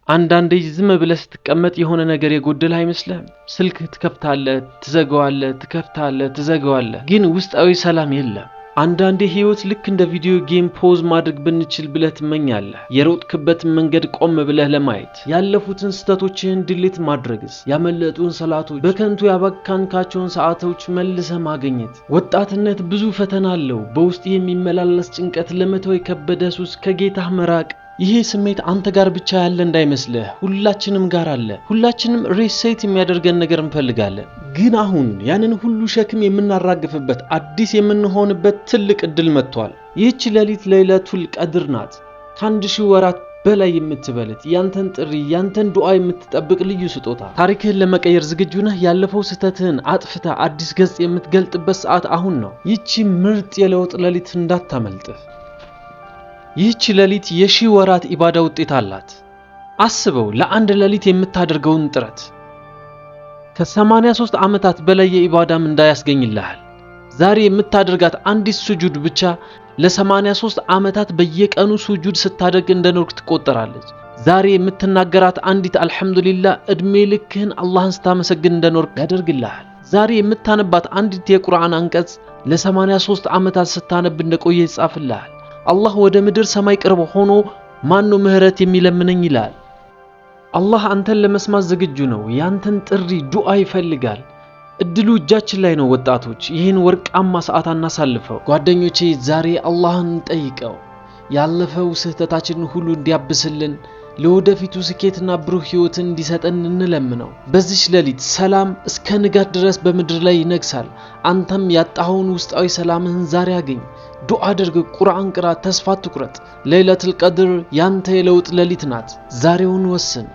አንዳንዴ ዝም ብለህ ስትቀመጥ የሆነ ነገር የጎደለ አይመስልህም? ስልክ ትከፍታለህ፣ ትዘጋዋለህ፣ ትከፍታለህ፣ ትዘጋዋለህ፣ ግን ውስጣዊ ሰላም የለም። አንዳንዴ ህይወት ልክ እንደ ቪዲዮ ጌም ፖዝ ማድረግ ብንችል ብለህ ትመኛለህ። የሮጥክበትን መንገድ ቆም ብለህ ለማየት፣ ያለፉትን ስህተቶችህን ዲሊት ማድረግስ፣ ያመለጡን ሰላቶች፣ በከንቱ ያባካንካቸውን ሰዓቶች መልሰህ ማግኘት። ወጣትነት ብዙ ፈተና አለው። በውስጥ የሚመላለስ ጭንቀት፣ ለመተው የከበደ ሱስ፣ ከጌታህ መራቅ። ይሄ ስሜት አንተ ጋር ብቻ ያለ እንዳይመስልህ፣ ሁላችንም ጋር አለ። ሁላችንም ሪሴት የሚያደርገን ነገር እንፈልጋለን። ግን አሁን ያንን ሁሉ ሸክም የምናራግፍበት፣ አዲስ የምንሆንበት ትልቅ እድል መጥቷል። ይህች ሌሊት ለይለቱል ቀድር ናት። ከ1000 ወራት በላይ የምትበልጥ፣ ያንተን ጥሪ ያንተን ዱዓ የምትጠብቅ ልዩ ስጦታ። ታሪክህን ለመቀየር ዝግጁ ነህ? ያለፈው ስህተትህን አጥፍተህ አዲስ ገጽ የምትገልጥበት ሰዓት አሁን ነው። ይህች ምርጥ የለውጥ ሌሊት እንዳታመልጥህ። ይህች ሌሊት የ1000 ወራት ኢባዳ ውጤት አላት። አስበው፣ ለአንድ ሌሊት የምታደርገውን ጥረት ከ83 ዓመታት በላይ የኢባዳ ምንዳ ያስገኝልሃል። ዛሬ የምታደርጋት አንዲት ስጁድ ብቻ ለ83 ዓመታት በየቀኑ ስጁድ ስታደርግ እንደኖርክ ትቆጠራለች። ዛሬ የምትናገራት አንዲት አልሐምዱሊላህ እድሜ ልክህን አላህን ስታመሰግን እንደኖርክ ያደርግልሃል። ዛሬ የምታነባት አንዲት የቁርአን አንቀጽ ለ83 ዓመታት ስታነብ እንደቆየ ይጻፍልሃል። አላህ ወደ ምድር ሰማይ ቅርብ ሆኖ ማን ነው ምህረት የሚለምነኝ ይላል። አላህ አንተን ለመስማት ዝግጁ ነው። ያንተን ጥሪ ዱዓ ይፈልጋል። እድሉ እጃችን ላይ ነው። ወጣቶች ይህን ወርቃማ ሰዓት አናሳልፈው። ጓደኞቼ ዛሬ አላህን ጠይቀው፣ ያለፈው ስህተታችንን ሁሉ እንዲያብስልን፣ ለወደፊቱ ስኬትና ብሩህ ህይወትን እንዲሰጠን እንለምነው። በዚህ ሌሊት ሰላም እስከ ንጋት ድረስ በምድር ላይ ይነግሳል። አንተም ያጣኸውን ውስጣዊ ሰላምህን ዛሬ አገኝ። ዱዓ አድርግ፣ ቁርአን ቅራ፣ ተስፋ አትቁረጥ። ለይለቱል ቀድር ያንተ የለውጥ ሌሊት ናት። ዛሬውን ወስን።